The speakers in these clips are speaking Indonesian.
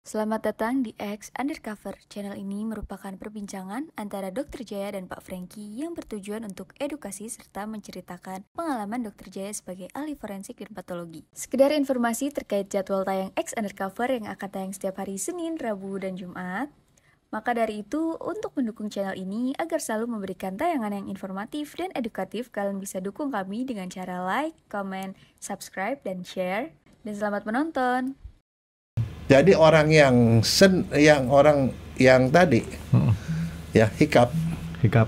Selamat datang di X Undercover. Channel ini merupakan perbincangan antara Dr. Jaya dan Pak Franky yang bertujuan untuk edukasi serta menceritakan pengalaman Dr. Jaya sebagai ahli forensik dan patologi. Sekedar informasi terkait jadwal tayang X Undercover yang akan tayang setiap hari Senin, Rabu, dan Jumat. Maka dari itu, untuk mendukung channel ini agar selalu memberikan tayangan yang informatif dan edukatif, kalian bisa dukung kami dengan cara like, comment, subscribe, dan share. Dan selamat menonton. Jadi orang yang tadi ya hikap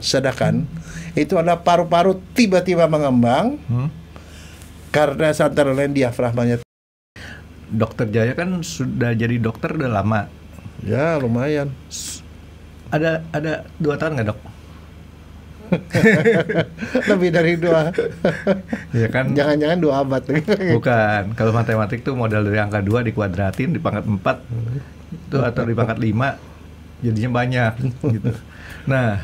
sedakan itu adalah paru-paru tiba-tiba mengembang karena antara lain diafragmanya. Dokter Jaya kan sudah jadi dokter udah lama. Ya lumayan. Ada 2 tahun nggak, Dok? Lebih dari 2. Ya kan? Jangan-jangan 2 abad. Bukan. Kalau matematik tuh modal dari angka 2 dikuadratin di pangkat 4 itu atau di pangkat 5 jadinya banyak gitu. Nah,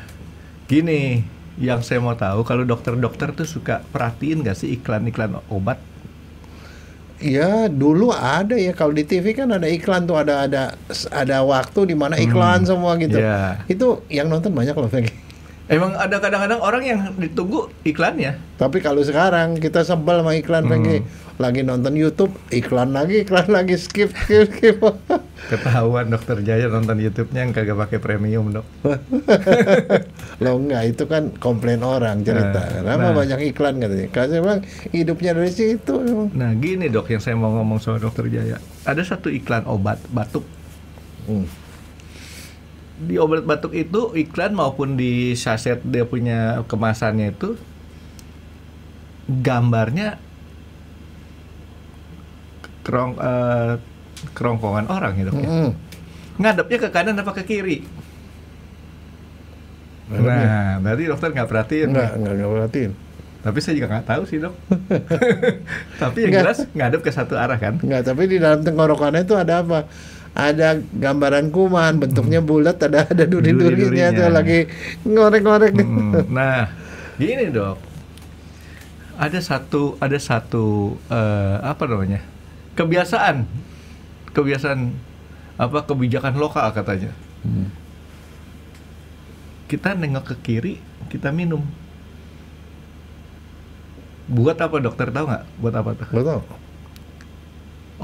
gini, yang saya mau tahu kalau dokter-dokter tuh suka perhatiin nggak sih iklan-iklan obat? Ya dulu ada ya, kalau di TV kan ada iklan tuh, ada waktu di mana iklan semua gitu. Yeah. Itu yang nonton banyak loh, Franky. Emang ada kadang-kadang orang yang ditunggu iklannya. Tapi kalau sekarang kita sebel sama iklan, Franky. Lagi nonton YouTube, iklan lagi, skip. Ketahuan Dokter Jaya nonton YouTube-nya yang kagak pakai premium, Dok. Loh enggak, itu kan komplain orang cerita. Kenapa banyak iklan katanya? Karena memang hidupnya dari situ. Nah gini, Dok, yang saya mau ngomong soal Dokter Jaya. Ada satu iklan obat batuk. Di obat batuk itu iklan maupun di saset dia punya kemasannya itu gambarnya kerongkongan orang ya, Dok, ya. Ngadepnya ke kanan apa ke kiri? Nah, berarti dokter nggak perhatiin. Nggak perhatiin. Tapi saya juga nggak tahu sih, Dok. Tapi yang jelas ngadep ke satu arah kan? Nggak, tapi di dalam tenggorokannya itu ada apa? Ada gambaran kuman, bentuknya bulat, ada duri-durinya tuh lagi ngorek-ngorek. Nah, gini, Dok. Ada satu apa namanya? Kebiasaan kebijakan lokal katanya. Kita nengok ke kiri, kita minum. Buat apa, dokter, tahu nggak? Buat apa tuh? Nggak tahu.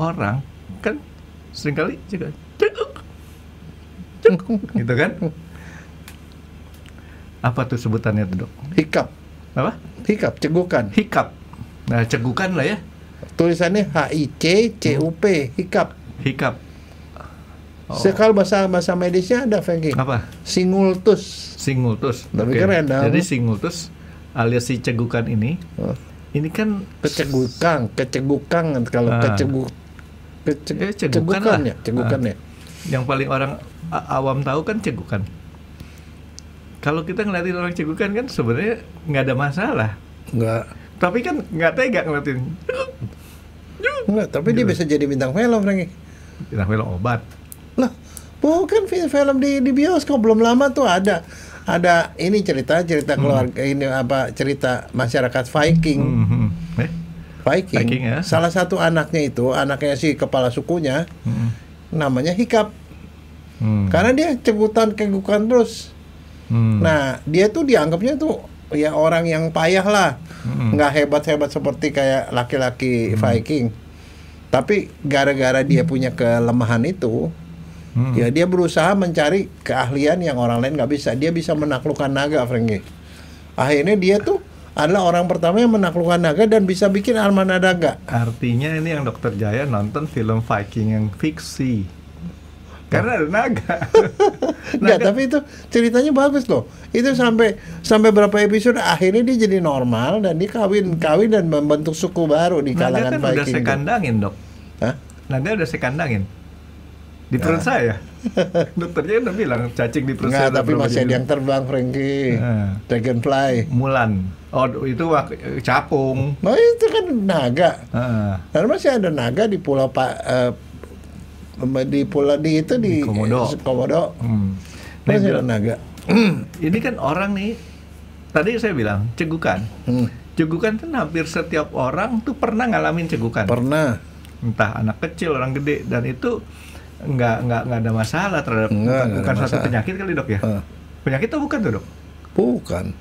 Orang kan seringkali juga gitu kan? Apa tuh sebutannya tuh, Dok? Hikap. Apa? Hikap, cegukan. Hikap. Nah, cegukan lah ya. Tulisannya HICCUP, hikap. Hikap. Sekal bahasa medisnya ada, Franky. Apa? Singultus. Tapi keren dah. Jadi singultus alias si cegukan ini. Ini kan kecegukan kalau cegukan ya. Yang paling orang awam tahu kan cegukan. Kalau kita ngeliatin orang cegukan kan sebenarnya nggak ada masalah. Nggak. Tapi kan nggak tega ngeliatin. Nggak, tapi dia bisa jadi bintang film, Franky. Bintang film obat. Lah, bukan film di bioskop. Belum lama tuh ada ini cerita keluarga, ini apa, cerita masyarakat Viking. Viking ya? Salah satu anaknya si kepala sukunya, namanya Hikap. Karena dia cegukan terus. Nah, dia tuh dianggapnya tuh ya orang yang payah lah, nggak hebat-hebat seperti kayak laki-laki Viking. Tapi gara-gara dia punya kelemahan itu, ya dia berusaha mencari keahlian yang orang lain nggak bisa. Dia bisa menaklukkan naga, Franky. Akhirnya dia tuh adalah orang pertama yang menaklukkan naga dan bisa bikin armada naga. Artinya ini yang Dokter Jaya nonton film Viking yang fiksi. Karena ada naga. Enggak, tapi itu ceritanya bagus loh. Itu sampai berapa episode akhirnya dia jadi normal dan dia kawin dan membentuk suku baru di kalangan Viking. Naga kan udah saya itu. kandangin, Dok. Hah? Naga udah saya kandangin. Di perut saya. Dokternya udah bilang cacing di perut saya. Enggak, tapi masih ada yang terbang, Franky. Dragonfly. Mulan. Oh, itu capung. Nah, itu kan naga. Dan masih ada naga di pulau di Komodo. Masih ada naga. Ini kan orang nih, tadi saya bilang cegukan. Cegukan kan hampir setiap orang tuh pernah ngalamin cegukan. Pernah. Entah anak kecil, orang gede, dan itu nggak ada masalah terhadap bukan suatu penyakit kali dok ya? Penyakit itu bukan tuh dok? Bukan.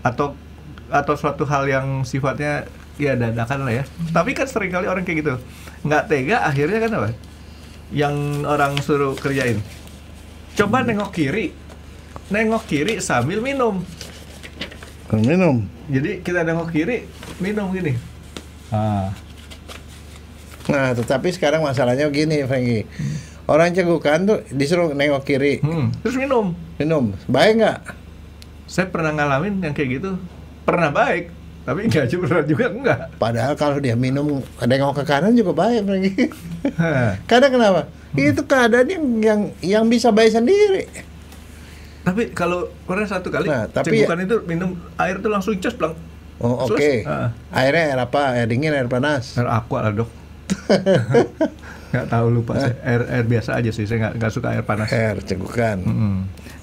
Atau suatu hal yang sifatnya ya dadakan lah ya. Tapi kan sering kali orang kayak gitu nggak tega, akhirnya kan apa? Yang orang suruh kerjain, coba nengok kiri sambil minum. Jadi kita nengok kiri, minum gini. Nah, tetapi sekarang masalahnya gini, Franky. Orang cegukan tuh disuruh nengok kiri, terus minum. Baik nggak? Saya pernah ngalamin yang kayak gitu, pernah baik, tapi nggak juga enggak. Padahal kalau dia minum nengok ke kanan juga baik, Franky. Karena kenapa? Itu keadaan yang bisa baik sendiri. Tapi kalau pernah satu kali cegukan itu minum air tuh langsung cespleng. Oh, oke. Airnya air apa? Air dingin, air panas? Air aqua lah dok. Nggak tahu, lupa saya. Air biasa aja sih, saya nggak suka air panas. Air cegukan.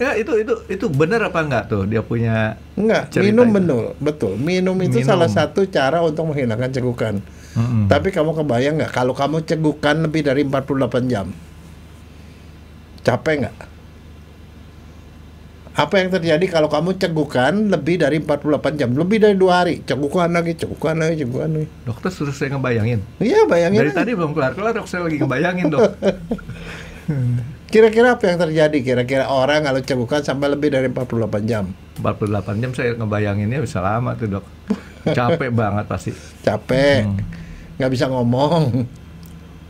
Ya itu benar apa enggak tuh dia punya? Enggak, minum betul. Minum itu salah satu cara untuk menghilangkan cegukan. Tapi kamu kebayang nggak kalau kamu cegukan lebih dari 48 jam? Capek nggak? Apa yang terjadi kalau kamu cegukan lebih dari 48 jam? Lebih dari 2 hari, cegukan lagi. Dokter suruh saya ngebayangin. Iya, bayangin. Dari tadi belum kelar dok, saya lagi ngebayangin dok. Kira-kira apa yang terjadi? Kira-kira orang kalau cegukan sampai lebih dari 48 jam? 48 jam saya ngebayanginnya bisa lama tuh dok. Capek banget pasti. Capek. Nggak bisa ngomong.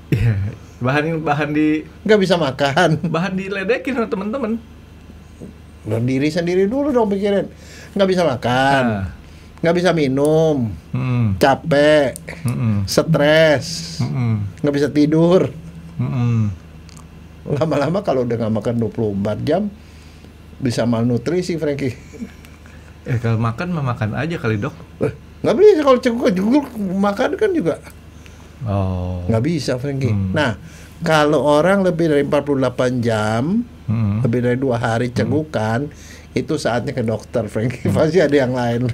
Iya. Bahan di nggak bisa makan. Bahan diledekin sama teman-teman. Berdiri sendiri dulu dong pikirin. Nggak bisa makan, nggak bisa minum, capek, stres, nggak bisa tidur. Lama-lama kalau udah nggak makan 24 jam bisa malnutrisi, Franky. Kalau makan aja kali dok. Nggak bisa kalau ceguk makan kan juga. Nggak bisa, Franky. Nah, kalau orang lebih dari 48 jam, lebih dari 2 hari cegukan, itu saatnya ke dokter, Franky. Pasti ada yang lain.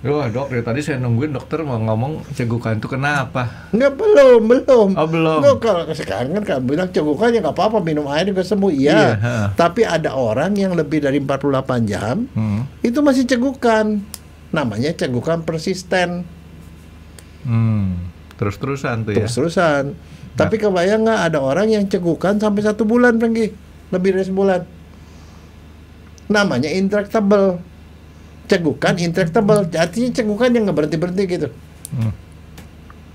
Wah dok, dari tadi saya nungguin dokter mau ngomong cegukan itu kenapa? Nggak, belum. Oh, belum. Nggak, kalau sekarang kan kamu bilang cegukan ya nggak apa-apa, minum air juga sembuh. Iya. Tapi ada orang yang lebih dari 48 jam, itu masih cegukan. Namanya cegukan persisten. Terus-terusan tuh ya? Terus-terusan. Tapi kebayang nggak ada orang yang cegukan sampai 1 bulan, Franky? Lebih dari sebulan. Namanya intractable. Cegukan intractable. Artinya cegukan yang nggak berhenti-berhenti gitu.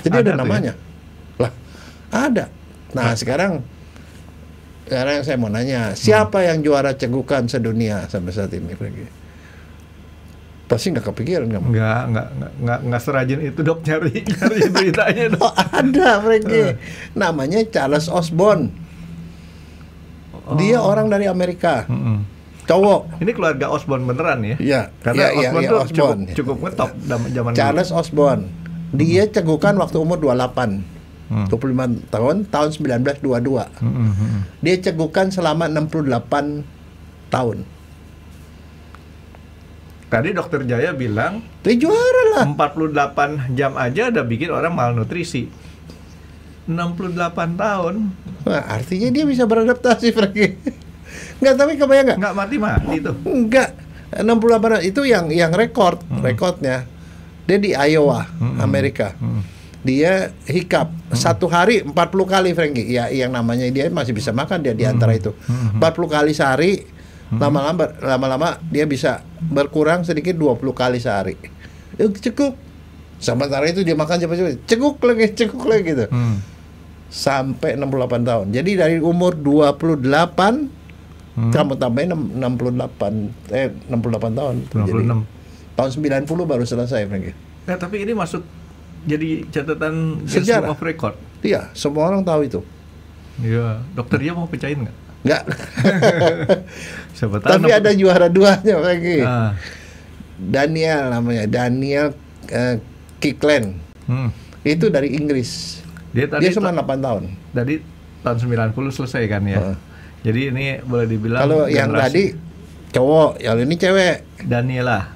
Jadi ada namanya. Ya? Lah, ada. Nah, sekarang saya mau nanya, siapa yang juara cegukan sedunia sampai saat ini, Franky? Pasti nggak kepikiran kamu? Nggak serajin itu dok nyari beritanya dok. Oh, ada, Franky. Namanya Charles Osborne. Dia orang dari Amerika. Cowok. Ini keluarga Osborne beneran ya? Iya. Karena Osborne tuh cukup ngetop zaman Charles dulu. Osborne. Dia cegukan waktu umur 28. 25 tahun 1922. Dia cegukan selama 68 tahun. Tadi dokter Jaya bilang dia juara lah. 48 jam aja udah bikin orang malnutrisi. 68 tahun. Nah, artinya dia bisa beradaptasi, Franky. Enggak, tapi kebayang nggak? Nggak mati-mati tuh. Enggak. 68 itu yang rekodnya. Dia di Iowa, Amerika. Dia hikap 1 hari 40 kali, Franky. Ya, yang namanya dia masih bisa makan dia di antara itu. 40 kali sehari. Lama-lama dia bisa berkurang sedikit 20 kali sehari. Cukup. Sementara itu dia makan cepat-cepat. Cekuk lagi gitu. Sampai 68 tahun. Jadi dari umur 28 kamu tambahin 68 tahun. 66. Jadi, tahun 90 baru selesai, Franky. Nah, tapi ini masuk jadi catatan sejarah of record. Iya, semua orang tahu itu. Iya, dokter dia mau pecahin nggak? Nggak. Tapi ada juara 2-nya lagi. Daniel namanya, Daniel Kirkland. Itu dari Inggris. Dia cuma 8 tahun. Dari tahun 90 selesai kan ya. Jadi ini boleh dibilang kalau yang tadi cowok, yang ini cewek. Daniela.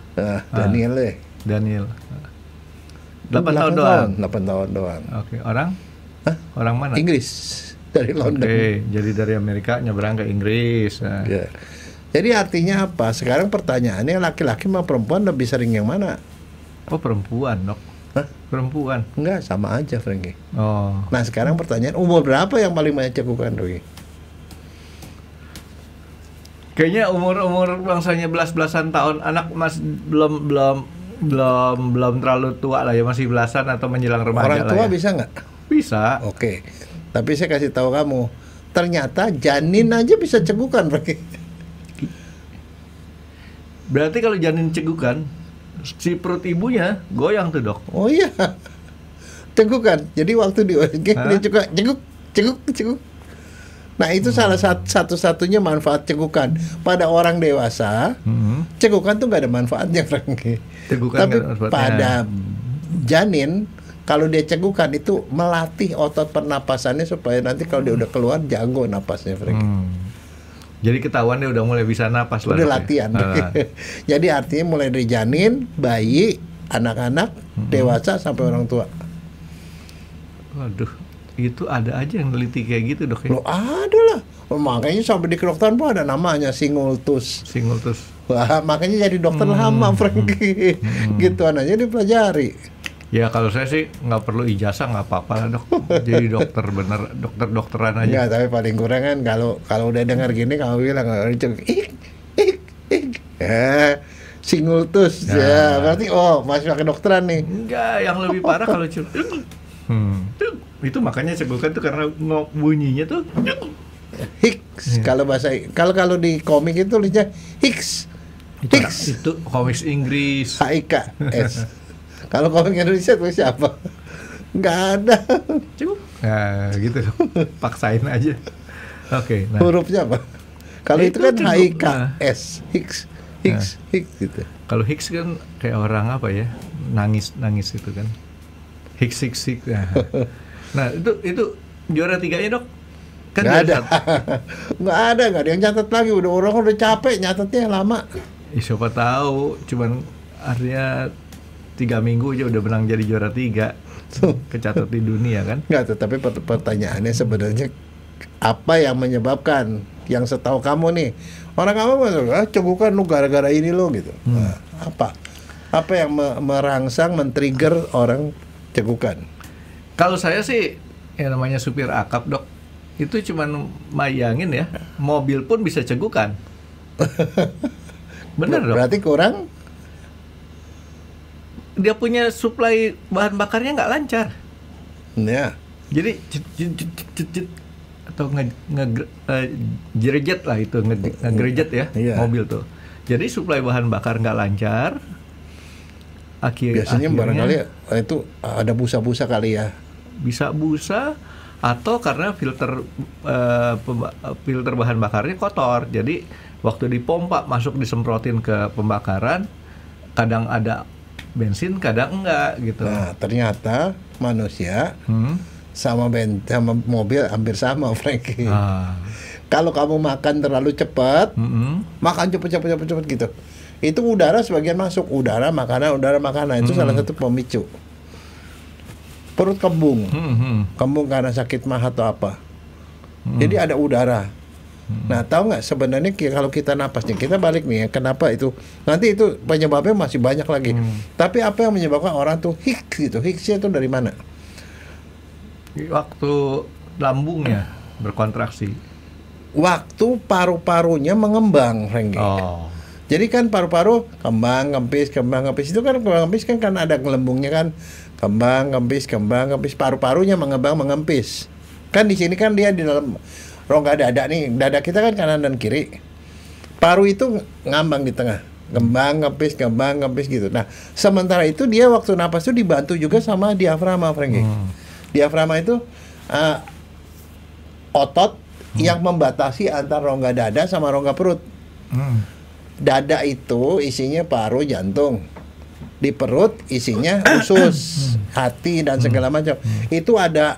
Daniel. 8 tahun doang. 8 tahun doang. Oke, orang? Orang mana? Inggris. dari London. Oke, jadi dari Amerika nyebrang ke Inggris. Nah. Ya. Jadi artinya apa? Sekarang pertanyaannya laki-laki sama perempuan lebih sering yang mana? Oh, perempuan, Dok. Hah? Perempuan. Enggak, sama aja, Frankie. Oh. Nah, sekarang pertanyaan, umur berapa yang paling banyak cekukan, Rogi? Kayaknya umur bangsanya belasan tahun, anak masih belum terlalu tua lah ya, masih belasan atau menjelang remaja. Orang tua lah ya. bisa nggak? Bisa. Oke. Tapi saya kasih tahu kamu, ternyata janin aja bisa cekukan, Frankie. Berarti kalau janin cegukan, si perut ibunya goyang tuh, Dok. Oh iya. Cekukan. Jadi waktu di USG dia juga cekuk. Nah, itu salah satu-satunya manfaat cekukan. Pada orang dewasa, cekukan tuh nggak ada manfaatnya, Frankie. Tapi pada janin, kalau dia cekukan itu melatih otot pernapasannya supaya nanti kalau dia udah keluar jago napasnya, Frankie. Jadi ketahuan dia udah mulai bisa napas lah. Udah latihan. Jadi artinya mulai dari janin, bayi, anak-anak, dewasa sampai orang tua. Waduh, itu ada aja yang neliti kayak gitu, Dok ya? Loh, ada lah. Makanya sampai di kedokteran pun ada namanya singultus. Wah, makanya jadi dokter lama, Frankie. Gituan aja dipelajari. Ya kalau saya sih nggak perlu ijazah, nggak apa-apa lah, Dok. Jadi dokter bener, dokteran aja. Enggak, tapi paling kurang kan kalau udah dengar gini kamu bilang singultus. Nah. Ya, berarti masih pakai dokteran nih. Enggak, yang lebih parah kalau itu makanya cekukan tuh karena bunyinya tuh Hicks. Kalau di komik itu tulisnya Hicks. Itu komik Inggris. HIKS. Kalau komik Indonesia tulisnya apa? Nggak ada. Cukup. Nah, gitu. Paksain aja. Oke. Nah. Hurufnya apa? Kalau itu kan HIKS. Hicks gitu. Kalau Hicks kan kayak orang apa ya? Nangis itu kan. Hicks. Nah, itu juara 3-nya, Dok. Kan nggak ada yang catat lagi. Orang udah capek nyatetnya lama. Siapa tahu, cuman artinya 3 minggu aja udah menang jadi juara 3. Kecatat di dunia kan? Nggak, tetapi pertanyaannya sebenarnya apa yang menyebabkan? Yang setahu kamu nih, orang kamu cekukan lu gara-gara ini lo gitu. Nah, apa yang merangsang, men-trigger orang cekukan? Kalau saya sih, yang namanya supir akap, Dok, itu cuman mayangin ya, mobil pun bisa cekukan. Bener, Dok? Berarti kurang? Dia punya suplai bahan bakarnya nggak lancar. Ya. Jadi atau ngejerejet lah itu, ngejerejet ya, mobil tuh. Jadi suplai bahan bakar nggak lancar. Biasanya barangkali itu ada busa-busa kali ya. Bisa busa atau karena filter bahan bakarnya kotor. Jadi waktu dipompa masuk disemprotin ke pembakaran, kadang ada bensin, kadang enggak gitu. Nah, ternyata manusia sama mobil hampir sama, Frankie. Kalau kamu makan terlalu cepat, makan cepet gitu, itu udara sebagian masuk, udara makanan itu salah satu pemicu. Perut kembung karena sakit mah atau apa. Jadi ada udara. Nah, tahu nggak sebenarnya kalau kita napasnya, kita balik nih ya, kenapa itu? Nanti itu penyebabnya masih banyak lagi. Tapi apa yang menyebabkan orang tuh hicks gitu? Hicksnya itu dari mana? Waktu lambungnya berkontraksi. Waktu paru-parunya mengembang, Frankie. Jadi kan paru-paru kembang kempis itu kan kembang kempis kan ada gelembungnya kan, kembang kempis, paru-parunya mengembang mengempis. Kan di sini kan dia di dalam rongga dada nih, dada kita kan kanan dan kiri. Paru itu ngambang di tengah, kembang kempis gitu. Nah, sementara itu dia waktu napas itu dibantu juga sama diafragma, Frankie. Diafragma itu otot yang membatasi antara rongga dada sama rongga perut. Dada itu isinya paru, jantung. Di perut isinya usus, hati dan segala macam. Itu ada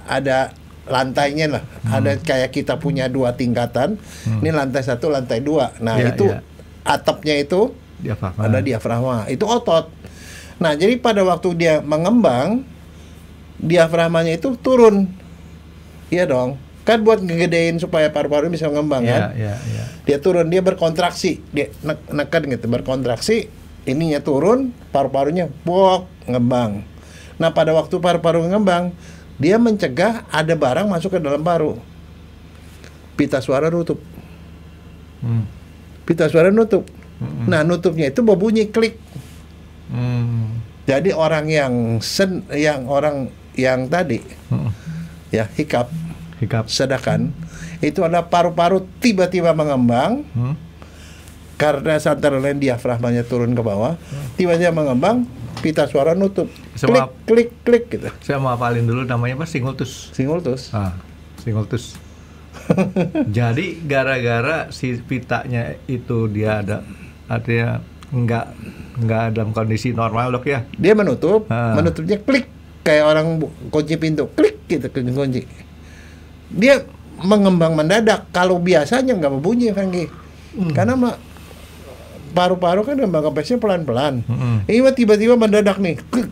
lantainya lah, ada kayak kita punya 2 tingkatan. Ini lantai 1, lantai 2. Nah, atapnya itu ada diafragma, itu otot. Nah, jadi pada waktu dia mengembang, diafragmanya itu turun. Iya dong. Kan buat ngegedein supaya paru-paru bisa ngembang kan. Dia turun, dia berkontraksi, dia neken gitu, berkontraksi, ininya turun, paru-parunya ngembang. Nah pada waktu paru-paru ngembang, dia mencegah ada barang masuk ke dalam paru. Pita suara nutup. Pita suara nutup. Nah nutupnya itu berbunyi klik. Jadi orang yang tadi ya hikap, sedangkan itu adalah paru-paru tiba-tiba mengembang karena antara lain diafragmanya turun ke bawah, tiba-tiba mengembang, pita suara nutup, klik gitu. Saya mau hafalin dulu namanya apa? Singultus. Singultus. Jadi gara-gara si pitanya itu dia ada artinya nggak dalam kondisi normal dok ya. Dia menutupnya klik kayak orang kunci pintu, klik gitu kunci. Dia mengembang mendadak. Kalau biasanya nggak berbunyi Franky, karena paru-paru kan kembang kempesnya pelan-pelan. Ini tiba-tiba mendadak nih, klik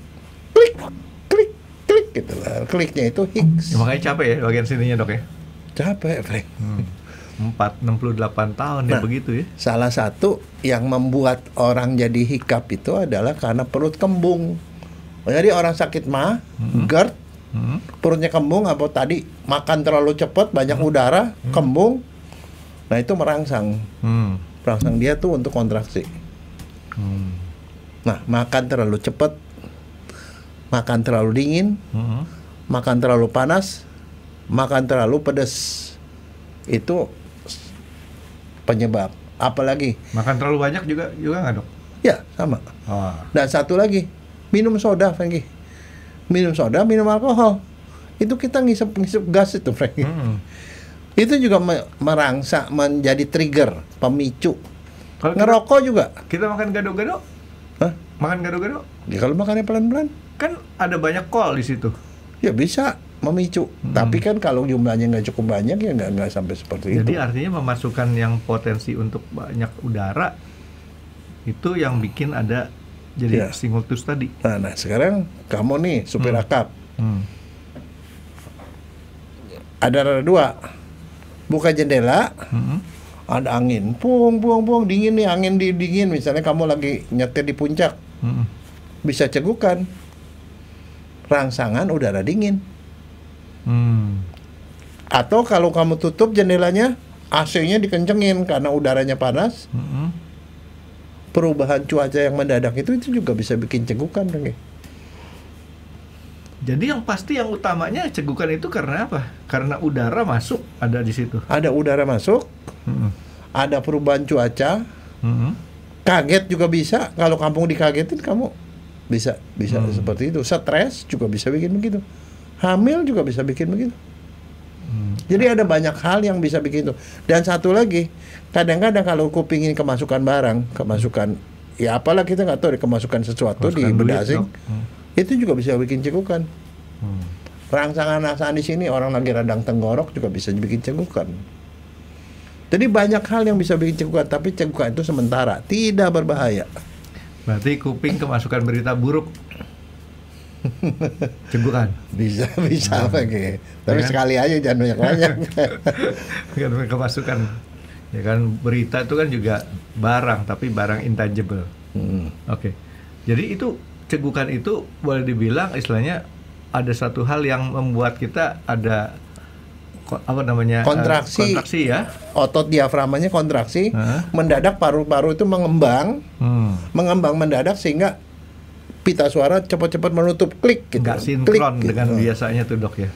gitu lah. Kliknya itu Higgs. Ya, makanya capek ya bagian sininya dok ya. Capek Frank. 68 tahun ya begitu ya. Salah satu yang membuat orang jadi hikap itu adalah karena perut kembung. Jadi orang sakit GERD, perutnya kembung, apa tadi makan terlalu cepat, banyak udara, kembung. Nah itu merangsang. Merangsang dia tuh untuk kontraksi. Nah makan terlalu cepat, makan terlalu dingin, makan terlalu panas, makan terlalu pedas, itu penyebab. Apalagi makan terlalu banyak juga nggak dok? Ya sama. Dan satu lagi, minum soda Franky. Minum soda, minum alkohol, itu kita ngisep gas itu Franky. Itu juga merangsang, menjadi trigger, pemicu. Kalau ngerokok juga. Kita makan gado-gado? Makan gado-gado? Ya kalau makannya pelan-pelan. Kan ada banyak kol di situ. Ya bisa memicu, tapi kan kalau jumlahnya nggak cukup banyak ya nggak sampai seperti itu. Jadi artinya memasukkan yang potensi untuk banyak udara itu yang bikin ada jadi singultus tadi. Nah sekarang kamu nih supir akap, ada roda dua, buka jendela, ada angin, puang, dingin nih, angin dingin. Misalnya kamu lagi nyetir di puncak, bisa cegukan, rangsangan udara dingin. Atau kalau kamu tutup jendelanya, AC-nya dikencengin karena udaranya panas, perubahan cuaca yang mendadak itu juga bisa bikin cegukan. Jadi yang pasti yang utamanya cegukan itu karena apa? Karena udara masuk ada di situ. Ada udara masuk, ada perubahan cuaca, kaget juga bisa. Kalau kampung dikagetin kamu bisa seperti itu. Stres juga bisa bikin begitu. Hamil juga bisa bikin begitu. Jadi ada banyak hal yang bisa bikin itu. Dan satu lagi, kadang-kadang kalau kupingin kemasukan barang, ya apalah kita nggak tahu kemasukan sesuatu di benda asing, itu juga bisa bikin cegukan. Rangsangan di sini orang lagi radang tenggorok juga bisa bikin cegukan. Jadi banyak hal yang bisa bikin cegukan, tapi cegukan itu sementara, tidak berbahaya. Berarti kuping kemasukan berita buruk. Cegukan bisa apa gitu. Tapi sekali aja jangan banyak kan kemasukan ya kan. Berita itu kan juga barang, tapi barang intangible. Oke. Jadi itu cegukan itu boleh dibilang istilahnya ada satu hal yang membuat kita ada apa namanya kontraksi ya, otot diafragmanya kontraksi, mendadak paru-paru itu mengembang mendadak sehingga pita suara cepat-cepat menutup, klik gitu. Nggak sinkron gitu dengan biasanya tuh dok ya.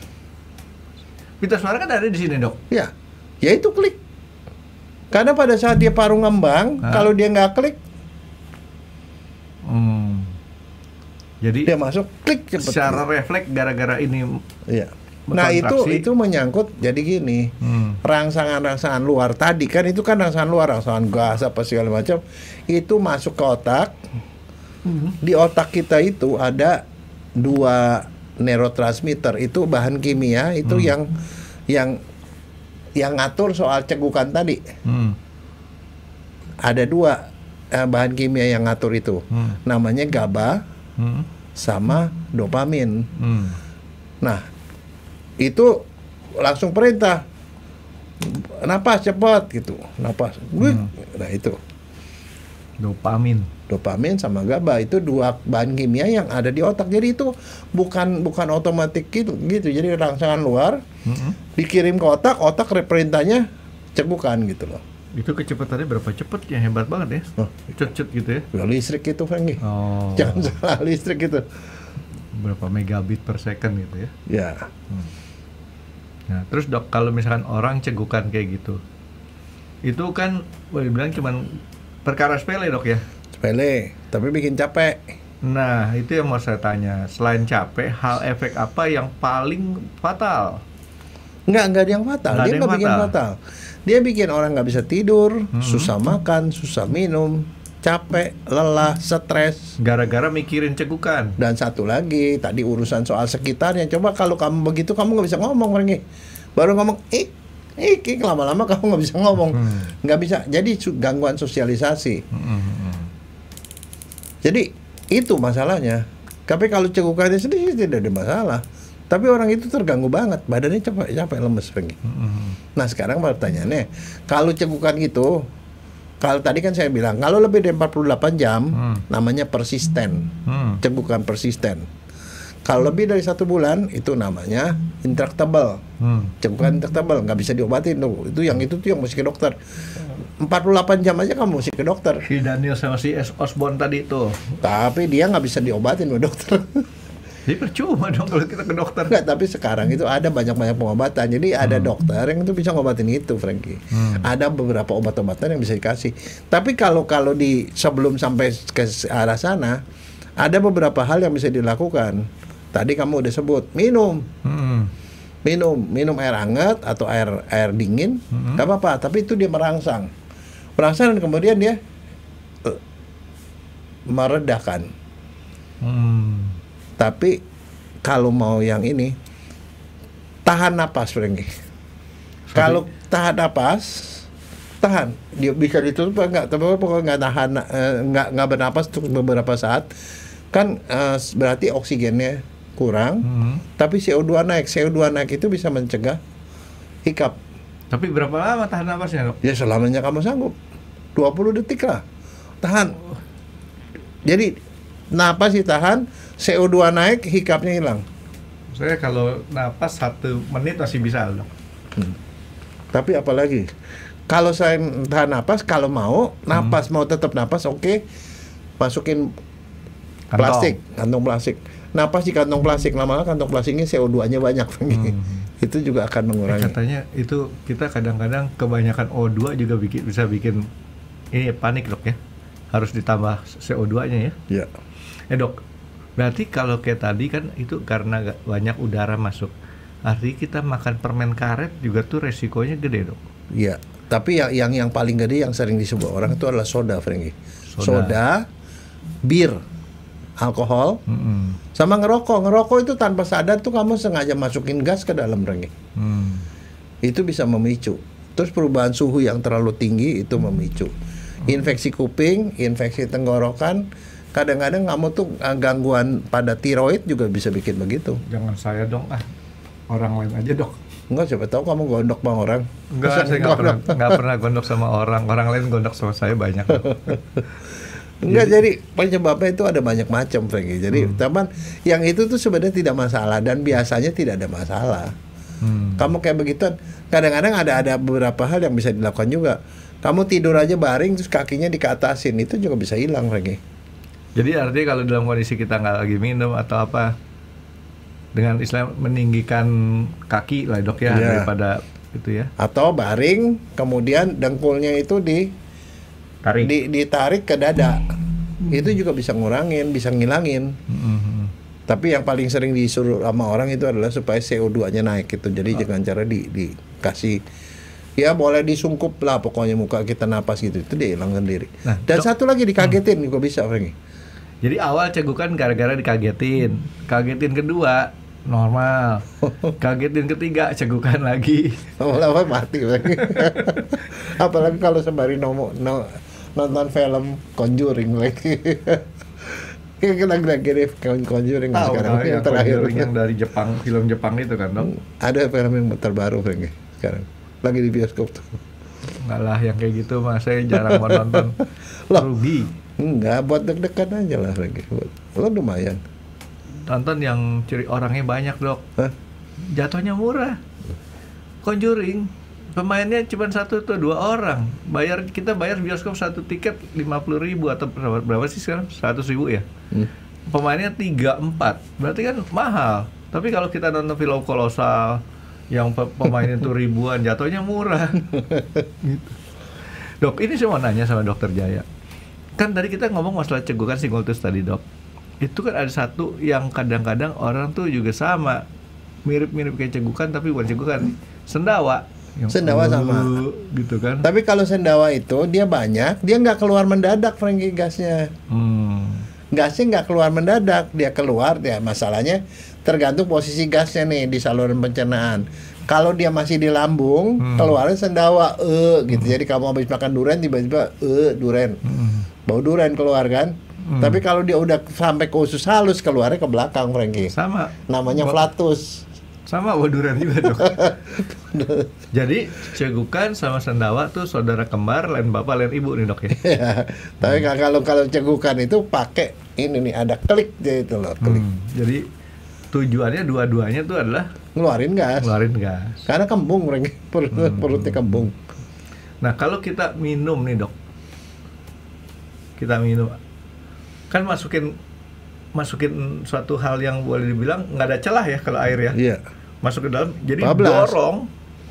Pita suara kan ada di sini dok. Ya itu klik. Karena pada saat dia paru ngembang, kalau dia nggak klik, jadi dia masuk klik cepat. Secara refleks gara-gara ini. Iya. Nah itu menyangkut jadi gini, rangsangan luar tadi kan itu kan rangsangan luar, rangsangan gas apa segala macam, itu masuk ke otak. Di otak kita itu ada 2 neurotransmitter, itu bahan kimia itu yang ngatur soal cegukan tadi. Ada 2 bahan kimia yang ngatur itu, namanya GABA sama dopamin. Nah itu langsung perintah, napas cepat gitu, napas. Nah itu dopamin sama GABA itu dua bahan kimia yang ada di otak. Jadi itu bukan otomatis gitu. Jadi rangsangan luar dikirim ke otak perintahnya cegukan gitu loh. Itu kecepatannya berapa cepet ya? Hebat banget ya. Cet gitu ya. Listrik itu Franky. Jangan salah, listrik itu. Berapa megabit per second gitu ya. Ya. Nah, terus Dok, kalau misalkan orang cegukan kayak gitu, itu kan boleh dibilang cuman perkara sepele Dok ya? Sepele, tapi bikin capek. Nah, itu yang mau saya tanya. Selain capek, hal efek apa yang paling fatal? Nggak ada yang fatal. Dia nggak bikin fatal. Dia bikin orang nggak bisa tidur, susah makan, susah minum, capek, lelah, stres. Gara-gara mikirin cegukan. Dan satu lagi, tadi urusan soal sekitarnya. Coba kalau kamu begitu, kamu nggak bisa ngomong, Franky. Baru ngomong, lama-lama kamu nggak bisa ngomong, nggak bisa. Jadi gangguan sosialisasi. Jadi itu masalahnya. Tapi kalau cegukannya sedikit tidak ada masalah. Tapi orang itu terganggu banget, badannya capek lemes Franky. Nah sekarang pertanyaannya, kalau cegukan gitu, kalau tadi kan saya bilang, kalau lebih dari 48 jam, namanya persisten, cegukan persisten. Kalau lebih dari 1 bulan, itu namanya intractable, cegukan intractable, nggak bisa diobatin tuh. Itu yang mesti ke dokter. 48 jam aja kamu mesti ke dokter. Si Daniel sama si Osborne tadi tuh. Tapi dia nggak bisa diobatin loh dokter. Jadi percuma dong kalau kita ke dokter. Enggak, tapi sekarang itu ada banyak pengobatan. Jadi ada dokter yang itu bisa ngobatin itu, Franky. Ada beberapa obat-obatan yang bisa dikasih. Tapi kalau di sebelum sampai ke arah sana, ada beberapa hal yang bisa dilakukan. Tadi kamu udah sebut, minum air hangat atau air dingin, nggak apa-apa. Tapi itu dia merangsang dan kemudian dia meredakan. Tapi kalau mau yang ini, tahan napas, Franky. Kalau tahan napas, dia bisa ditutup enggak, tapi pokoknya nggak bernapas untuk beberapa saat, kan berarti oksigennya kurang, tapi CO2 naik itu bisa mencegah hikap. Tapi berapa lama tahan napasnya, Dok? Ya selamanya kamu sanggup, 20 detik lah, tahan. Jadi napas ditahan, CO2 naik, hikapnya hilang. Saya kalau napas 1 menit masih bisa, Dok. Tapi apalagi kalau saya tahan napas, kalau mau napas, mau tetap napas, oke, masukin plastik, kantong plastik. Napas di kantong plastik, lama-lama kantong plastiknya CO2-nya banyak. Itu juga akan mengurangi. Katanya itu kita kadang-kadang kebanyakan O2 juga bisa bikin ini panik, Dok ya. Harus ditambah CO2-nya ya. Iya. Dok, berarti kalau kayak tadi kan itu karena banyak udara masuk. Artinya kita makan permen karet juga tuh resikonya gede, Dok. Iya, tapi yang paling gede yang sering disebut orang itu adalah soda, Franky. Soda, bir, alkohol, sama ngerokok. Ngerokok itu tanpa sadar tuh kamu sengaja masukin gas ke dalam, Franky. Itu bisa memicu. Terus perubahan suhu yang terlalu tinggi itu memicu. Infeksi kuping, infeksi tenggorokan. Kadang-kadang kamu tuh gangguan pada tiroid juga bisa bikin begitu. Jangan saya dong, orang lain aja, Dok. Enggak, siapa tahu kamu gondok bang orang. Enggak, saya nggak pernah gondok sama orang lain gondok sama saya banyak. Enggak, jadi penyebabnya itu ada banyak macam, Franky. Jadi teman, yang itu tuh sebenarnya tidak masalah dan biasanya tidak ada masalah. Kamu kayak begituan, kadang-kadang ada beberapa hal yang bisa dilakukan juga. Kamu tidur aja baring terus kakinya dikeatasin, itu juga bisa hilang, Franky. Jadi artinya kalau dalam kondisi kita nggak lagi minum atau apa, dengan istilah meninggikan kaki lah, Dok ya, daripada itu ya. Atau baring, kemudian dengkulnya itu ditarik ke dada. Itu juga bisa ngurangin, bisa ngilangin. Tapi yang paling sering disuruh sama orang itu adalah supaya CO2-nya naik gitu. Jadi dengan cara dikasih, ya boleh disungkup lah pokoknya muka kita napas gitu, itu dia hilang sendiri. Nah, dan satu lagi dikagetin juga bisa, Franky. Jadi awal cegukan gara-gara dikagetin, kagetin kedua normal, kagetin ketiga cegukan lagi, lama-lama mati lagi. Apalagi kalau sembari nonton film Conjuring lagi. Lagi deh Conjuring sekarang yang terakhir yang dari Jepang, film Jepang itu kan, dong. Ada film yang terbaru sekarang lagi di bioskop tuh. Enggak lah yang kayak gitu mas, saya jarang mau nonton. Rugi. Enggak, buat deg-degan aja lah lagi. Lo lumayan. Nonton yang ciri orangnya banyak, Dok. Hah? Jatuhnya murah. Conjuring pemainnya cuma 1 atau 2 orang. Kita bayar bioskop 1 tiket 50.000 atau berapa sih sekarang? 100.000 ya. Pemainnya 3-4. Berarti kan mahal. Tapi kalau kita nonton film kolosal yang pemainnya itu ribuan, jatuhnya murah. Gitu. Dok, ini saya mau nanya sama Dokter Jaya. Kan tadi kita ngomong masalah cegukan singultus tadi, Dok. Itu kan ada satu yang kadang-kadang orang tuh juga sama. Mirip-mirip kayak cegukan tapi bukan cegukan. Sendawa. Sendawa sama gitu kan. Tapi kalau sendawa itu dia banyak, dia nggak keluar mendadak, Frankie, gasnya. Gasnya nggak keluar mendadak, dia keluar ya, masalahnya tergantung posisi gasnya nih di saluran pencernaan. Kalau dia masih di lambung, keluarnya sendawa gitu. Jadi kamu habis makan durian tiba-tiba durian. Bau durian keluar kan? Tapi kalau dia udah sampai ke usus halus, keluarnya ke belakang, Frankie. Sama. Namanya flatus. Sama waduran juga, Dok. Jadi cegukan sama sendawa tuh saudara kembar, lain bapak lain ibu nih, Dok ya. Tapi kalau cegukan itu pakai ini nih, ada klik gitu loh, klik. Jadi tujuannya dua-duanya tuh adalah ngeluarin gas. Karena kembung, perutnya kembung. Nah, kalau kita minum nih, Dok. Kita minum. Kan masukin suatu hal yang boleh dibilang nggak ada celah ya kalau air ya. Iya. Masuk ke dalam, jadi 14. dorong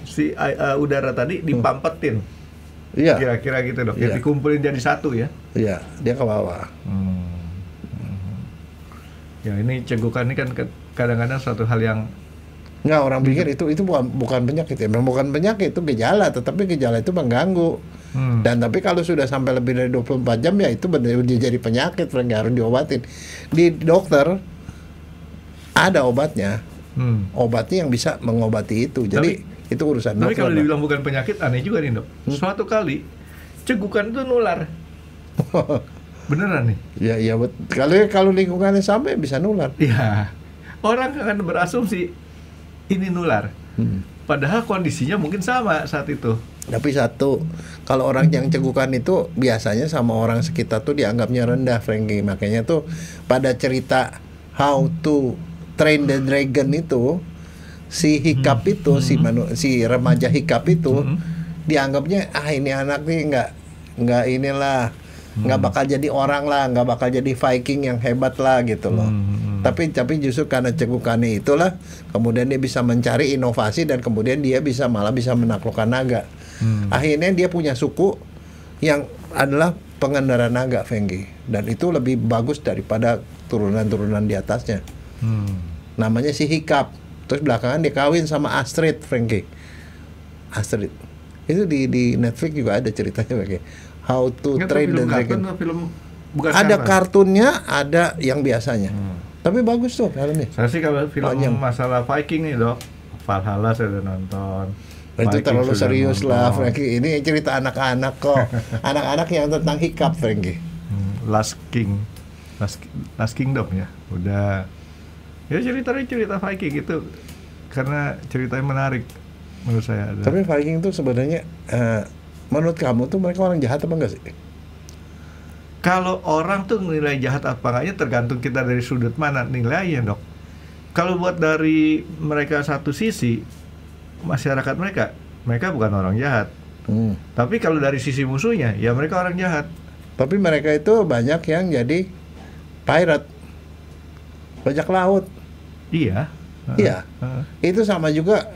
si udara tadi dipampetin. Iya. Kira-kira gitu, Dok. Iya. Ya, dikumpulin jadi satu ya. Iya, dia ke bawah. Ya ini cegukan ini kan kadang-kadang suatu hal yang nggak, orang pikir itu bukan penyakit ya. Memang bukan penyakit, itu gejala, tetapi gejala itu mengganggu. Dan tapi kalau sudah sampai lebih dari 24 jam ya itu benar jadi penyakit, harus diobatin. Di dokter ada obatnya. Obatnya yang bisa mengobati itu. Jadi itu urusan dokter. Tapi kalau dibilang bukan penyakit, aneh juga nih, Dok. Suatu kali cegukan itu nular. Beneran nih? Ya kalau lingkungannya sama bisa nular. Iya. Orang akan berasumsi ini nular. Padahal kondisinya mungkin sama saat itu. Tapi satu, kalau orang yang cegukan itu biasanya sama orang sekitar tuh dianggapnya rendah, Frankie. Makanya tuh pada cerita How to Train the Dragon itu, si hikap itu, si remaja hikap itu dianggapnya ini anak nih nggak inilah, nggak bakal jadi orang lah, nggak bakal jadi Viking yang hebat lah gitu loh. Tapi justru karena cegukannya itulah kemudian dia bisa mencari inovasi dan kemudian dia malah bisa menaklukkan naga. Akhirnya dia punya suku yang adalah pengendara naga, Frankie, dan itu lebih bagus daripada turunan-turunan di atasnya. Namanya si Hikap. Terus belakangan dia kawin sama Astrid, Frankie. Astrid itu di Netflix juga ada ceritanya, Frankie. How to Train the Dragon. Ada kartunnya, ada yang biasanya. Tapi bagus tuh filmnya. Saya sih kalau film masalah Viking nih, Dok, Valhalla saya udah nonton. Itu terlalu serius lah, Frankie. Ini cerita anak-anak kok. Anak-anak yang tentang hikap, Frankie. Last Kingdom ya. Udah. Ya cerita Viking itu karena ceritanya menarik menurut saya. Tapi Viking itu sebenarnya menurut kamu tuh mereka orang jahat apa enggak sih? Kalau orang tuh nilai jahat apa enggaknya tergantung kita dari sudut mana nilainya, Dok. Kalau buat dari mereka satu sisi, masyarakat mereka bukan orang jahat. Tapi kalau dari sisi musuhnya, ya mereka orang jahat. Tapi mereka itu banyak yang jadi pirate, bajak laut. Iya. Iya. Itu sama juga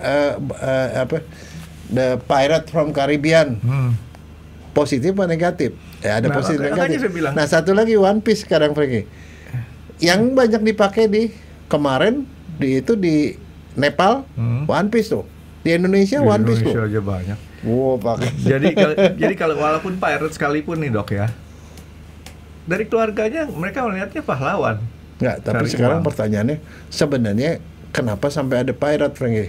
The Pirate from Caribbean. Positif atau negatif? Ya ada positif negatif. Nah satu lagi One Piece sekarang, Frankie. Yang banyak dipakai kemarin di Nepal, One Piece tuh. Di Indonesia One Piece tuh. Di Indonesia aja banyak. Wow, pakai. Jadi kalau walaupun pirate sekalipun nih, Dok ya, dari keluarganya mereka melihatnya pahlawan. Enggak, tapi sekarang pertanyaannya sebenarnya kenapa sampai ada pirate, Frankie?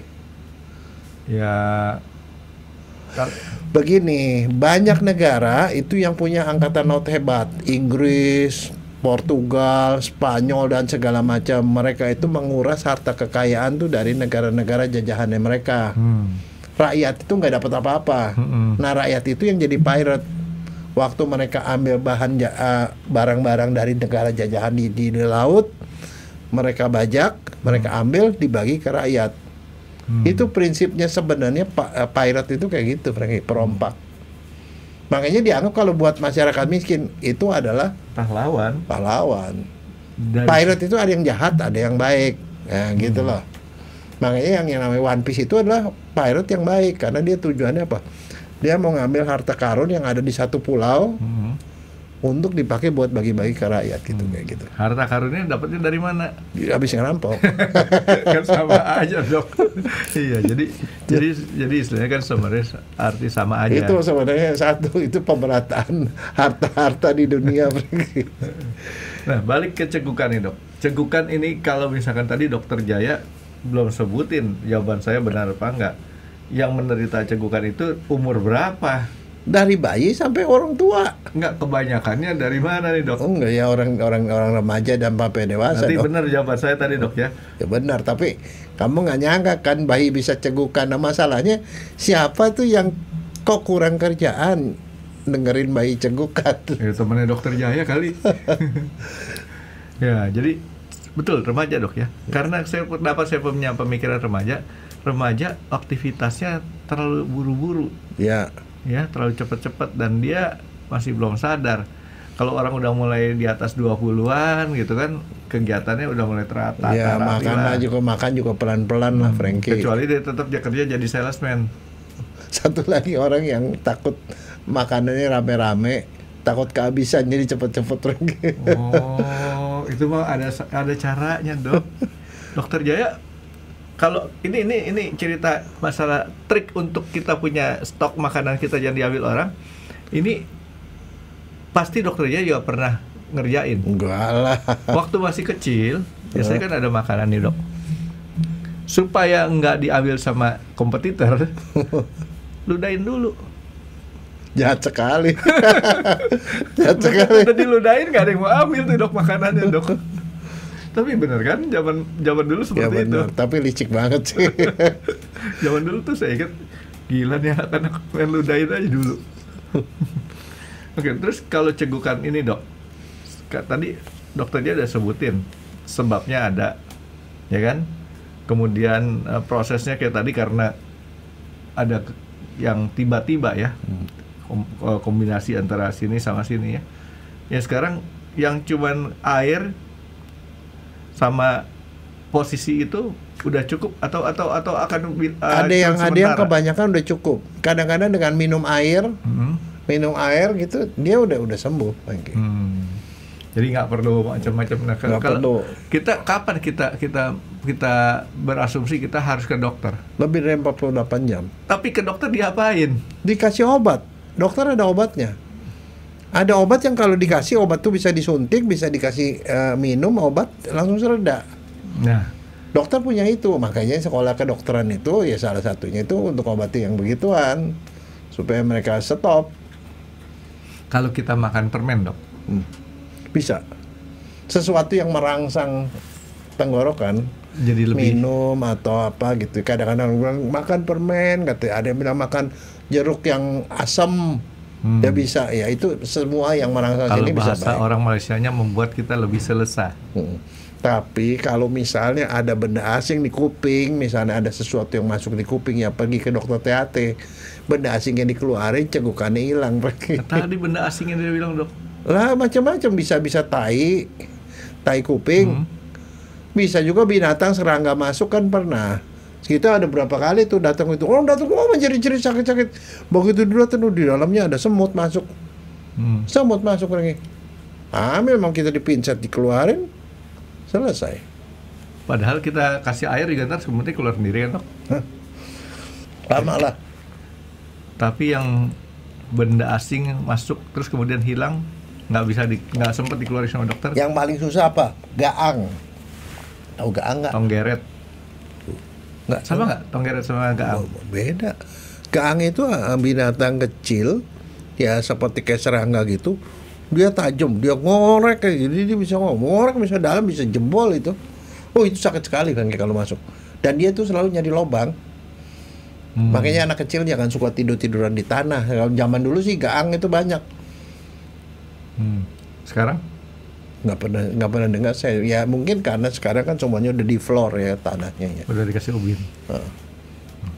Ya begini, banyak negara itu yang punya angkatan laut hebat. Inggris, Portugal, Spanyol dan segala macam, mereka itu menguras harta kekayaan tuh dari negara-negara jajahannya mereka. Rakyat itu nggak dapat apa-apa. Nah, rakyat itu yang jadi pirate. Waktu mereka ambil barang-barang dari negara jajahan di laut, mereka bajak, mereka ambil, dibagi ke rakyat. Itu prinsipnya sebenarnya pirate itu kayak gitu, perompak. Makanya dianggap kalau buat masyarakat miskin itu adalah pahlawan. Pirate itu ada yang jahat, ada yang baik. Nah, gitu loh. Makanya yang namanya One Piece itu adalah pirate yang baik, karena dia tujuannya apa? Dia mau ngambil harta karun yang ada di satu pulau untuk dipakai buat bagi-bagi ke rakyat gitu, kayak gitu. Harta karunnya dapatnya dari mana? Habis ngerampok. Kan sama aja, Dok. Iya, jadi istilahnya kan sebenarnya arti sama aja. Itu sebenarnya satu, itu pemerataan harta-harta di dunia. Nah, balik ke cegukan nih, Dok. Cegukan ini kalau misalkan tadi Dokter Jaya belum sebutin jawaban saya benar apa enggak. Yang menderita cegukan itu umur berapa? Dari bayi sampai orang tua. Enggak, kebanyakannya dari mana nih, Dok? Oh, enggak, ya orang remaja dan sampai dewasa. Nanti Dok. benar jawaban saya tadi, Dok, ya. Ya benar, tapi kamu nggak nyangka kan bayi bisa cegukan. Nah, masalahnya siapa tuh yang kok kurang kerjaan dengerin bayi cegukan? Ya, temannya Dokter Jaya kali. Ya, jadi betul remaja, Dok, ya. Karena saya punya pemikiran remaja aktivitasnya terlalu buru-buru. Ya. Ya, terlalu cepat-cepat dan dia masih belum sadar. Kalau orang udah mulai di atas 20-an gitu kan, kegiatannya udah mulai terata. Ya, makan juga pelan-pelan lah, Frankie. Kecuali dia tetap kerja jadi salesman. Satu lagi orang yang takut makanannya rame-rame, takut kehabisan jadi cepet-cepet, Frankie. Oh, itu mah ada caranya, Dok. Dokter Jaya, kalau ini cerita masalah trik untuk kita punya stok makanan kita jangan diambil orang. Ini pasti Dokter Jaya juga pernah ngerjain. Enggak lah. Waktu masih kecil, biasanya kan ada makanan nih, Dok. Supaya nggak diambil sama kompetitor, ludahin dulu. Jahat sekali. Jahat sekali. Udah diludahin nggak ada yang mau ambil tuh, Dok, makanannya, Dok. Tapi bener kan, zaman dulu seperti itu. Tapi licik banget sih. Zaman dulu tuh saya ingat, gila nih anak-anak main ludahin aja dulu. Oke, terus kalau cegukan ini, Dok, tadi Dokter dia udah sebutin sebabnya ada, ya kan? Kemudian prosesnya kayak tadi karena ada yang tiba-tiba ya, kombinasi antara sini sama sini ya. Ya sekarang yang cuman air sama posisi itu udah cukup atau akan ada yang kebanyakan udah cukup. Kadang-kadang dengan minum air gitu dia udah sembuh. Jadi nggak perlu macam-macam. Nah, kalau kita kapan kita berasumsi kita harus ke dokter? Lebih dari 48 jam. Tapi ke dokter diapain? Dikasih obat. Dokter ada obatnya. Ada obat yang kalau dikasih obat tuh bisa disuntik, bisa dikasih minum obat langsung sereda. Nah, dokter punya itu, makanya sekolah kedokteran itu ya salah satunya itu untuk obati yang begituan supaya mereka stop. Kalau kita makan permen, Dok, bisa. Sesuatu yang merangsang tenggorokan, jadi lebih minum atau apa gitu. Kadang-kadang makan permen, ada yang bilang makan jeruk yang asam. Ya bisa, ya itu semua yang merangsang sini bisa baik. Kalau bahasa orang Malaysianya membuat kita lebih selesa. Tapi kalau misalnya ada benda asing di kuping, misalnya ada sesuatu yang masuk di kuping, ya pergi ke dokter THT. Benda asing yang dikeluarin, cegukannya hilang. Tadi benda asing yang dia bilang, Dok? Lah macam-macam, bisa tai kuping. Bisa juga binatang serangga masuk kan pernah. Kita ada berapa kali tuh datang menjerit-jerit sakit-sakit. Begitu dulu tuh di dalamnya ada semut masuk. Semut masuk lagi. Memang kita dipincat dikeluarin, selesai. Padahal kita kasih air juga ntar semutnya keluar sendiri kan, Dok? Lama lah. Tapi yang benda asing masuk terus kemudian hilang, nggak sempat dikeluarin sama dokter. Yang paling susah apa? Gaang. Tahu gaang nggak? Tonggeret. Nggak sama nggak tonggeret sama gaang? Beda. Gaang itu binatang kecil, ya seperti kayak serangga gitu, Dia tajam, dia ngorek kayak jadi dia bisa ngorek bisa dalam bisa jebol itu. Oh itu sakit sekali kan kalau masuk. Dan dia tuh selalu nyari lobang. Makanya anak kecil jangan suka tiduran di tanah. Kalau zaman dulu sih gaang itu banyak. Sekarang? Nggak pernah dengar saya. Ya mungkin karena sekarang kan semuanya udah di floor ya tanahnya. Ya. Udah dikasih ubin.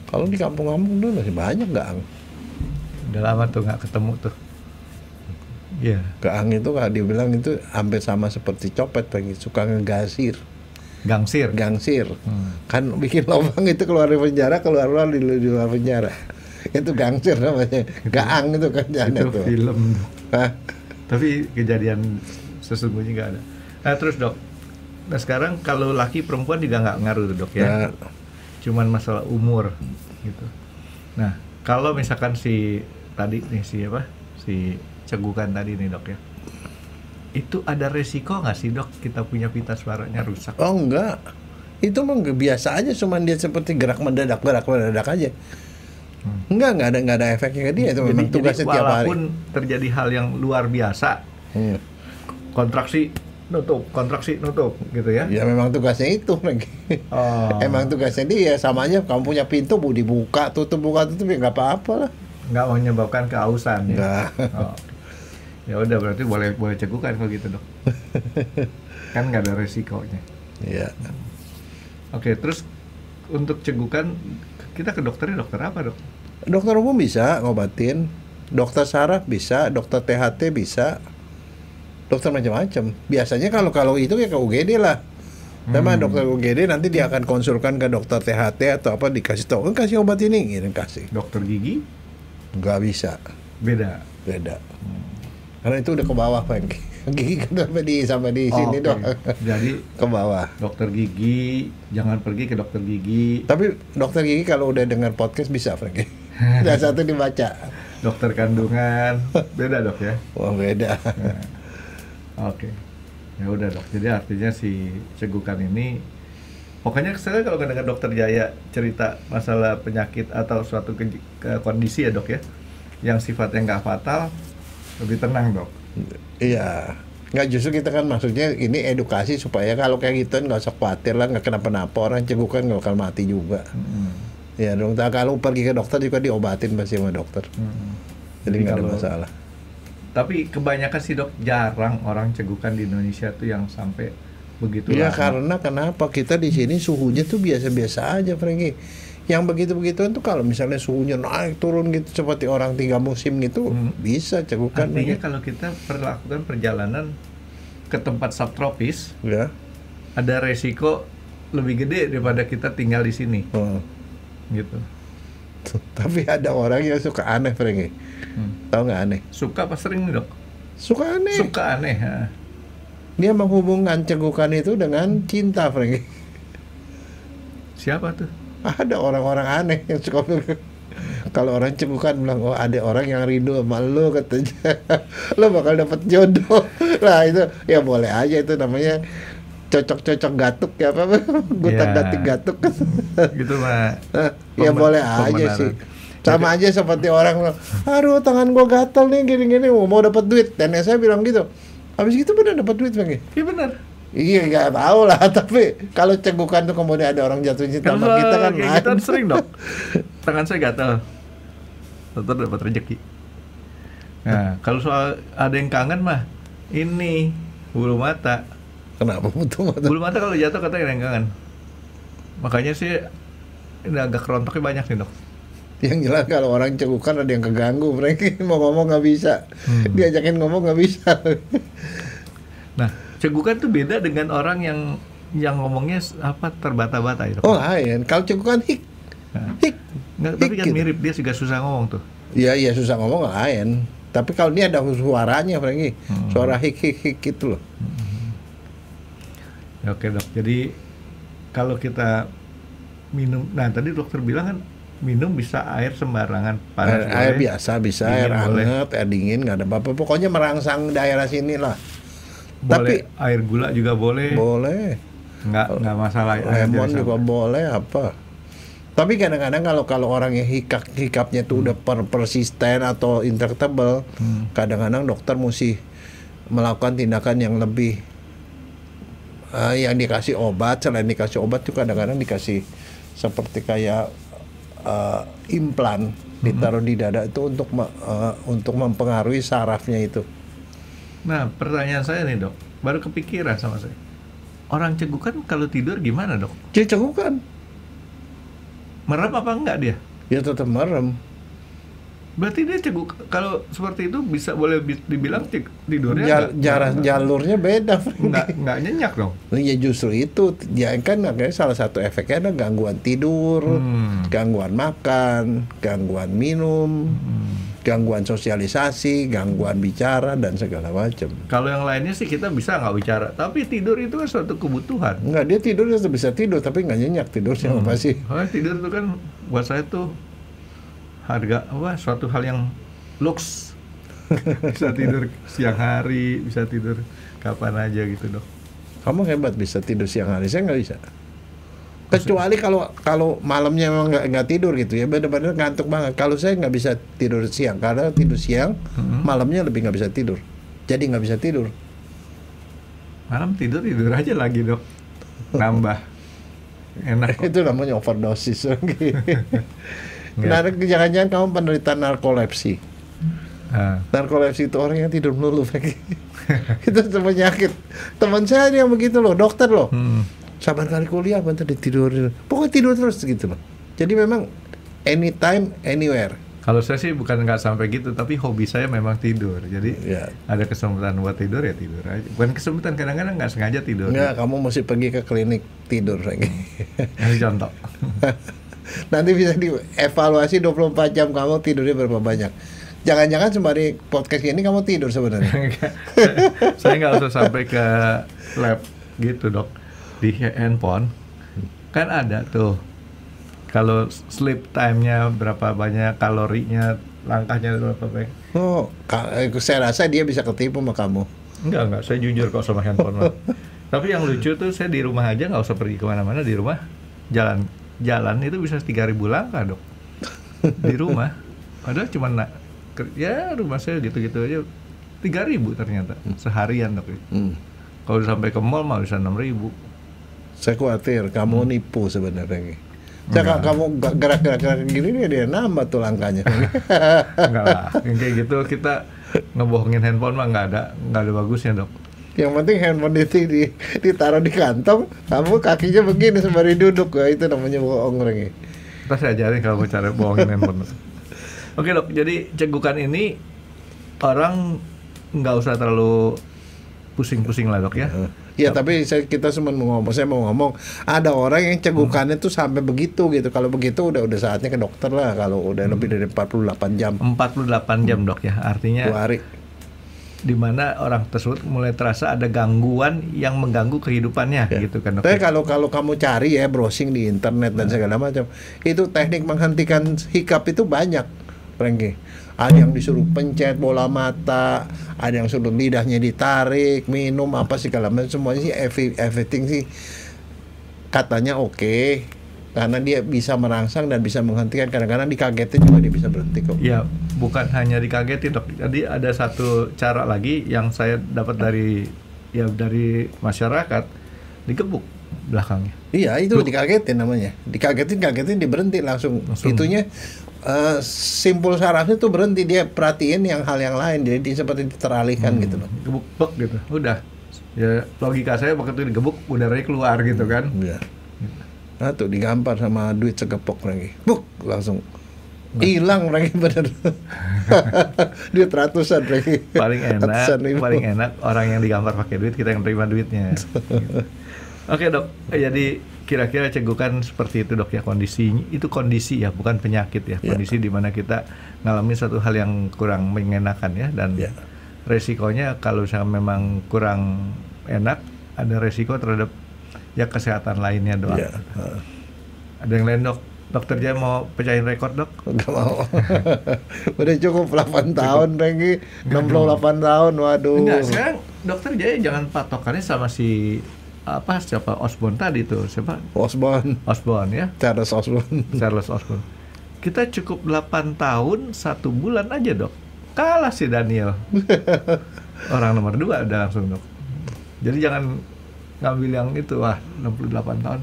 Kalau di kampung-kampung dulu masih banyak gaang. Udah lama tuh nggak ketemu tuh. Iya. Gaang itu kalau dibilang itu hampir sama seperti copet, bagi suka ngegasir. Gangsir. Kan bikin lubang itu keluar dari penjara, keluar di luar penjara. Itu gangsir namanya. Gaang itu kan itu tuh. Film. Hah? Tapi kejadian sesungguhnya nggak ada. Nah terus dok, nah sekarang kalau laki perempuan juga nggak ngaruh tuh dok ya. Cuman masalah umur gitu. Nah kalau misalkan si cegukan tadi nih dok ya, itu ada resiko nggak sih dok kita punya pita suaranya rusak? Oh enggak, itu mah biasa aja, cuman dia seperti gerak mendadak aja. Nggak ada efeknya ke dia, itu memang tugasnya tiap hari. Walaupun terjadi hal yang luar biasa, kontraksi nutup gitu ya. Ya memang tugasnya itu lagi. Emang tugasnya dia, sama aja kamu punya pintu mau dibuka tutup ya nggak apa-apa lah. Nggak menyebabkan keausan ya. Nggak. Ya udah berarti boleh cegukan kalau gitu dok. Kan nggak ada resikonya. Iya. Oke, terus untuk cegukan kita ke dokternya dokter apa dok? Dokter umum bisa ngobatin, dokter saraf bisa, dokter THT bisa, dokter macam-macam. Biasanya kalau itu ya ke UGD lah. Sama dokter UGD nanti dia akan konsulkan ke dokter THT atau apa, dikasih tahu, kasih obat ini, gitu kasih. Dokter gigi? Nggak bisa. Beda. Karena itu udah ke bawah Frank. Gigi kan sampai di sini doang. Jadi ke bawah. Dokter gigi, jangan pergi ke dokter gigi. Tapi dokter gigi kalau udah dengar podcast bisa Frank. Udah satu dibaca. Dokter kandungan, beda dok ya? Wah beda. Nah, Oke. Ya udah dok. Jadi artinya si cegukan ini, pokoknya saya kalau dengar dokter Jaya cerita masalah penyakit atau suatu kondisi ya dok ya, yang sifatnya nggak fatal, lebih tenang dok. Iya, nggak, justru kita kan maksudnya ini edukasi supaya kalau kayak gitu nggak usah khawatir lah, nggak kenapa-napa, orang cegukan nggak bakal mati juga. Ya dong, kalau pergi ke dokter juga diobatin pasti sama dokter. Jadi nggak ada masalah. Tapi kebanyakan sih dok, jarang orang cegukan di Indonesia tuh yang sampai begitu. Ya karena kenapa kita di sini suhunya tuh biasa-biasa aja Franky. Yang begitu-begituan tuh kalau misalnya suhunya naik turun gitu seperti orang 3 musim gitu, bisa cegukan. Artinya kalau kita melakukan perjalanan ke tempat subtropis, ya, ada resiko lebih gede daripada kita tinggal di sini. Gitu. Tapi ada orang yang suka aneh Franky. Tahu nggak aneh? Suka apa sering nih dok? Suka aneh. Suka aneh. Dia menghubungkan cegukan itu dengan cinta Franky. Siapa tuh? Ada orang-orang aneh yang suka kalau orang cegukan bilang, oh ada orang yang rindu sama lo katanya. Lo bakal dapet jodoh. Lah itu ya boleh aja, itu namanya cocok-cocok gatuk ya apa? Gutak-gatik gatuk. Gitu mah. Ya boleh aja sih. Sama aja seperti orang bilang, aduh tangan gua gatal nih gini-gini, mau dapat duit. Dan saya bilang gitu. Habis itu benar dapat duit Bang. Iya benar. Iya nggak tahu lah, tapi kalau cegukan tuh kemudian ada orang jatuh cinta sama kita kan kita sering dok. Tangan saya gatal, tetap dapat rezeki. Nah kalau soal ada yang kangen mah ini bulu mata. Kenapa bulu mata? Bulu mata kalau jatuh katanya ada yang kangen. Makanya sih ini agak kerontoknya banyak nih dok. Yang jelas kalau orang cegukan ada yang keganggu, mereka mau ngomong nggak bisa, diajakin ngomong nggak bisa. Nah, cegukan tuh beda dengan orang yang ngomongnya apa terbata-bata itu. Oh lain, kalau cegukan hik. Nggak, tapi kan gitu. Mirip, dia juga susah ngomong tuh. Iya susah ngomong lain. Tapi kalau ini ada suaranya, Franky, suara hik gitu loh. Ya, oke dok, jadi kalau kita minum, nah tadi dokter bilang kan minum bisa air sembarangan, panas air biasa bisa, air hangat, air dingin nggak ada apa-apa. Pokoknya merangsang daerah sini lah. Boleh, tapi air gula juga boleh. Boleh. Nggak masalah. Lemon juga boleh apa. Tapi kadang-kadang kalau orang yang hikapnya tuh udah persisten atau intractable, kadang-kadang dokter mesti melakukan tindakan yang lebih yang dikasih obat. Selain dikasih obat juga kadang-kadang dikasih seperti kayak implan ditaruh di dada itu untuk mempengaruhi sarafnya itu. Nah, pertanyaan saya nih dok, baru kepikiran sama saya. Orang cegukan kalau tidur gimana dok? Dia cegukan. Merem apa enggak dia? Dia tetap merem. Berarti dia ceguk, kalau seperti itu boleh dibilang tidurnya jalurnya beda. Nggak nyenyak dong? Ya justru itu, ya kan akhirnya salah satu efeknya ada gangguan tidur, gangguan makan, gangguan minum, gangguan sosialisasi, gangguan bicara dan segala macam. Kalau yang lainnya sih kita bisa nggak bicara, tapi tidur itu kan suatu kebutuhan. Nggak, dia tidurnya bisa tidur tapi nggak nyenyak tidurnya apa sih? Tidur itu kan buat saya tuh suatu hal yang luks. Bisa tidur siang hari, bisa tidur kapan aja gitu dok. Kamu hebat bisa tidur siang hari, saya nggak bisa. Kecuali kalau malamnya memang nggak tidur gitu ya, benar-benar ngantuk banget. Kalau saya nggak bisa tidur siang, karena tidur siang malamnya lebih nggak bisa tidur, jadi nggak bisa tidur. Malam tidur aja lagi dok, nambah enak kok. Itu namanya overdosis. Nah, jangan-jangan kamu penderita narkolepsi. Narkolepsi itu orang yang tidur melulu. Itu penyakit. Teman saya yang begitu loh, dokter loh. Saban kali kuliah bentar ditidurin. Pokoknya tidur terus gitu loh. Jadi memang anytime, anywhere. Kalau saya sih bukan nggak sampai gitu, tapi hobi saya memang tidur. Jadi ada kesempatan buat tidur ya tidur aja. Bukan kesempatan, kadang-kadang nggak sengaja tidur. Enggak, kamu mesti pergi ke klinik tidur lagi. Ini contoh. Nanti bisa dievaluasi 24 jam kamu tidurnya berapa banyak. Jangan-jangan sembari podcast ini kamu tidur sebenarnya. Saya nggak usah sampai ke lab gitu dok. Di handphone kan ada tuh kalau sleep time-nya berapa banyak, kalorinya, langkahnya berapa banyak. Oh, saya rasa dia bisa ketipu sama kamu. Enggak, saya jujur kok sama handphone. Tapi yang lucu tuh saya di rumah aja nggak usah pergi kemana-mana, di rumah jalan itu bisa 3.000 langkah dok. Di rumah padahal cuma ya rumah saya gitu-gitu aja 3.000 ternyata seharian dok. Kalau sampai ke mall mah bisa 6.000. Saya khawatir kamu nipu sebenarnya. Kamu gerak-gerak gini dia nambah tuh langkahnya. Enggak lah, yang kayak gitu kita ngebohongin handphone mah nggak ada bagusnya dok. Yang penting handphone ditaruh di kantong, kamu kakinya begini sembari duduk, ya itu namanya bohong lagi. Kita saya ajarin kalau cara bohongin handphone. Oke dok, jadi cegukan ini orang nggak usah terlalu pusing-pusing lah dok ya. Iya, tapi kita cuma mau ngomong ada orang yang cegukannya tuh sampai begitu gitu. Kalau begitu udah saatnya ke dokter lah. Kalau udah lebih dari 48 jam. 48 jam dok ya, artinya 2 hari. Di mana orang tersebut mulai terasa ada gangguan yang mengganggu kehidupannya gitu kan dok. Tapi kalau kamu cari ya, browsing di internet dan segala macam, itu teknik menghentikan hikap itu banyak, Franky. Ada yang disuruh pencet bola mata, ada yang suruh lidahnya ditarik, minum apa segala macam, semuanya sih everything sih katanya oke. Karena dia bisa merangsang dan bisa menghentikan, kadang-kadang dikagetin juga dia bisa berhenti kok. Ya, bukan hanya dikagetin dok. Jadi ada satu cara lagi yang saya dapat dari masyarakat, digebuk belakangnya. Iya, itu dikagetin namanya. Dikagetin dia berhenti langsung. Itunya simpul sarafnya tuh berhenti, dia perhatiin hal yang lain, jadi dia seperti teralihkan gitu loh. Gebuk gitu. Udah. Ya logika saya waktu digebuk udaranya keluar gitu kan. Iya. Nah tuh digampar sama duit segepok lagi, buk langsung hilang lagi bener. Duit ratusan lagi. Paling enak orang yang digampar pakai duit, kita yang terima duitnya. Gitu. Oke dok, jadi kira-kira cegukan seperti itu dok ya, kondisi ya, bukan penyakit ya. Kondisi di mana kita ngalamin satu hal yang kurang mengenakan ya, dan resikonya kalau misalnya memang kurang enak, ada resiko terhadap ya kesehatan lainnya doang. Ada yang lain dok? Dokter Jaya mau pecahin rekor dok? Enggak mau. Udah cukup 8 tahun lagi, 68 tahun, waduh. Enggak, sekarang Dokter Jaya jangan patokannya sama siapa Osborne tadi tuh, siapa? Osborne ya? Charles Osborne. Kita cukup 8 tahun 1 bulan aja dok, kalah si Daniel. orang nomor 2 udah langsung dok. Jadi jangan ngambil yang itu, 68 tahun.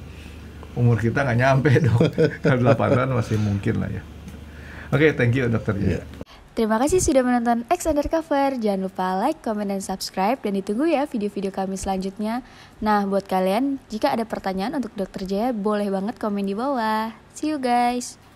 Umur kita nggak nyampe dok. Kalau 8 tahun masih mungkin lah ya. Oke, thank you dokter Jaya. Terima kasih sudah menonton X Undercover. Jangan lupa like, comment, dan subscribe. Dan ditunggu ya video-video kami selanjutnya. Nah, buat kalian, jika ada pertanyaan untuk Dr. Jaya, boleh banget komen di bawah. See you guys!